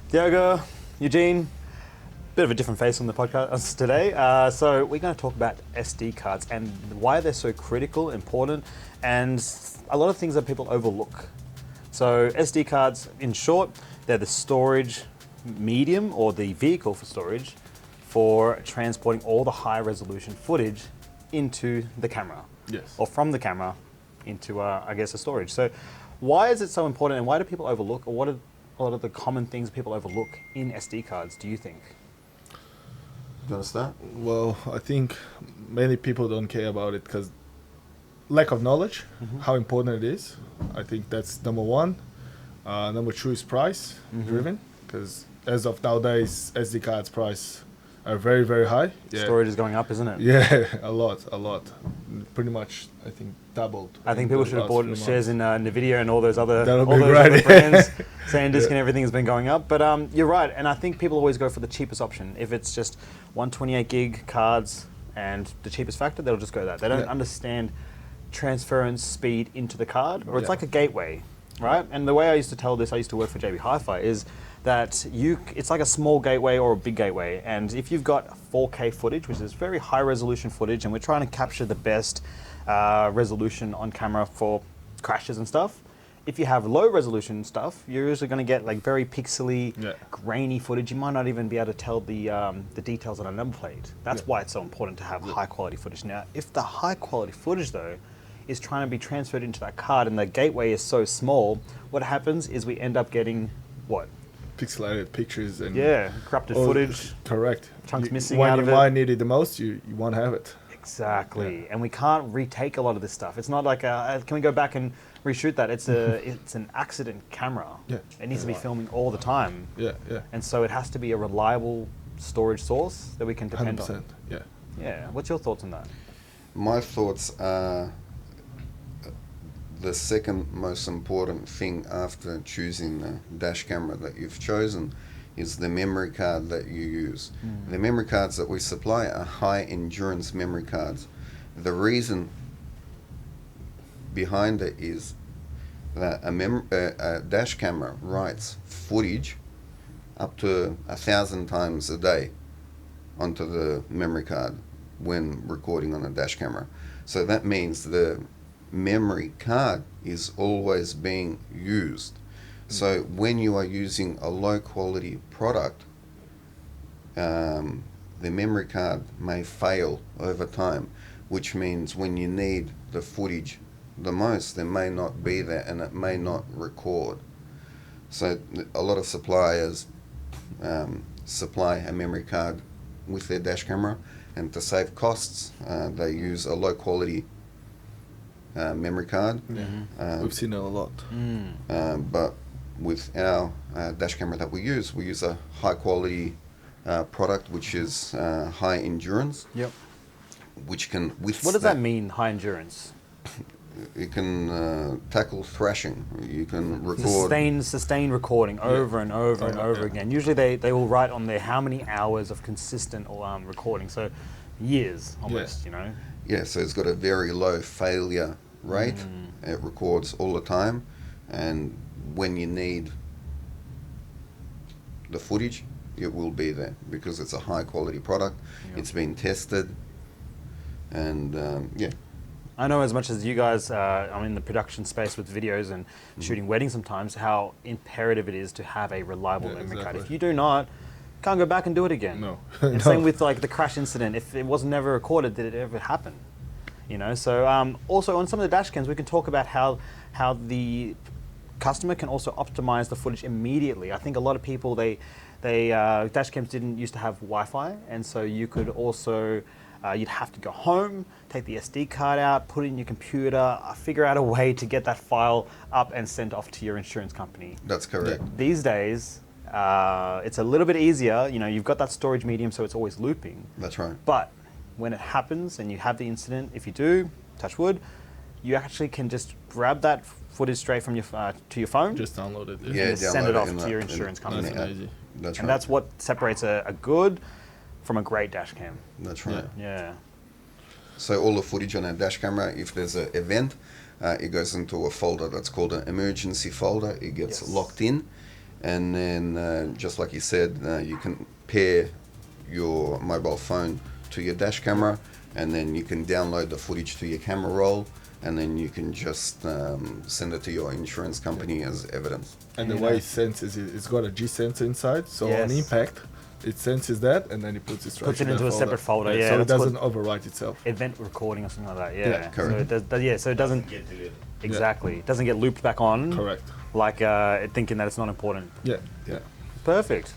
Thiago, Eugene, bit of a different face on the podcast today. So we're going to talk about SD cards and why they're so critical, important, and a lot of things that people overlook. So SD cards, in short, they're the storage medium or the vehicle for storage for transporting all the high resolution footage into the camera. Yes. Or from the camera into, I guess, a storage. So why is it so important and why do people overlook, or what are a lot of the common things people overlook in SD cards, do you think? Do you want to start? Well, I think many people don't care about it because lack of knowledge, how important it is. I think that's number one. Number two is price driven, because as of nowadays, SD cards price are very, very high. Yeah. Storage is going up, isn't it? Yeah, a lot. Pretty much, I think, doubled. I think people should have bought shares in NVIDIA and all those other, That would all be those great. other brands. SanDisk and everything has been going up. But you're right, and I think people always go for the cheapest option. If it's just 128 gig cards and the cheapest factor, they'll just go that. They don't understand transference speed into the card, or it's like a gateway, right? And the way I used to tell this, I used to work for JB Hi-Fi, is that it's like a small gateway or a big gateway. And if you've got 4K footage, which is very high resolution footage, and we're trying to capture the best resolution on camera for crashes and stuff, if you have low resolution stuff, you're usually going to get like very pixely, grainy footage. You might not even be able to tell the details on a number plate. That's why it's so important to have high quality footage. Now, if the high quality footage though is trying to be transferred into that card and the gateway is so small, what happens is we end up getting what? Pixelated pictures and corrupted footage. Correct. Chunks missing when out you of it. might need it the most, you won't have it. Exactly, and we can't retake a lot of this stuff. It's not like can we go back and reshoot that? It's an accident camera. Yeah. It needs to be filming all the time. Yeah. And so it has to be a reliable storage source that we can depend 100%. on. Yeah. Yeah. What's your thoughts on that? My thoughts are the second most important thing after choosing the dash camera that you've chosen is the memory card that you use. The memory cards that we supply are high endurance memory cards. The reason behind it is that a dash camera writes footage up to 1,000 times a day onto the memory card when recording on a dash camera. So that means the memory card is always being used. So when you are using a low quality product, the memory card may fail over time, which means when you need the footage the most, there may not be there and it may not record. So a lot of suppliers supply a memory card with their dash camera, and to save costs, they use a low quality memory card. We've seen it a lot. But with our dash camera that we use a high quality product which is high endurance. Yep. Which can withstand. What does that mean, high endurance? It can tackle thrashing. You can record. Sustained recording over and over and over again. Usually they will write on there how many hours of consistent recording. So years almost, you know. Yeah, so it's got a very low failure rate. It records all the time, and when you need the footage, it will be there because it's a high quality product. It's been tested, and I know as much as you guys, I'm in the production space with videos and shooting weddings sometimes, how imperative it is to have a reliable memory card. If you do not, can't go back and do it again. No. And same with like the crash incident. If it was never recorded, did it ever happen? You know. So also on some of the dash cams, we can talk about how the customer can also optimize the footage immediately. I think a lot of people they dash cams didn't used to have Wi-Fi, and so you could also you'd have to go home, take the SD card out, put it in your computer, figure out a way to get that file up and sent off to your insurance company. that's correct. These days, it's a little bit easier. You know, you've got that storage medium, so it's always looping. That's right. But when it happens and you have the incident, if you do, touch wood, you actually can just grab that footage straight from your to your phone. Just download it. Yeah, and send it off in to your insurance company. That's easy. That's right. And that's what separates a good from a great dash cam. That's right. Yeah. So all the footage on our dash camera, if there's an event, it goes into a folder that's called an emergency folder. It gets locked in, And then, just like you said, you can pair your mobile phone to your dash camera, and then you can download the footage to your camera roll, and then you can just send it to your insurance company as evidence. And the way it senses it, it's got a G sensor inside, so Yes. on impact, it senses that, and then it puts it straight Puts it in into that a separate folder, yeah, so it that's doesn't overwrite itself. Event recording or something like that. Yeah. Yeah, so correct. it does, so it doesn't Get deleted. exactly. It doesn't get looped back on. Correct. Like thinking that it's not important. Yeah, yeah. Perfect.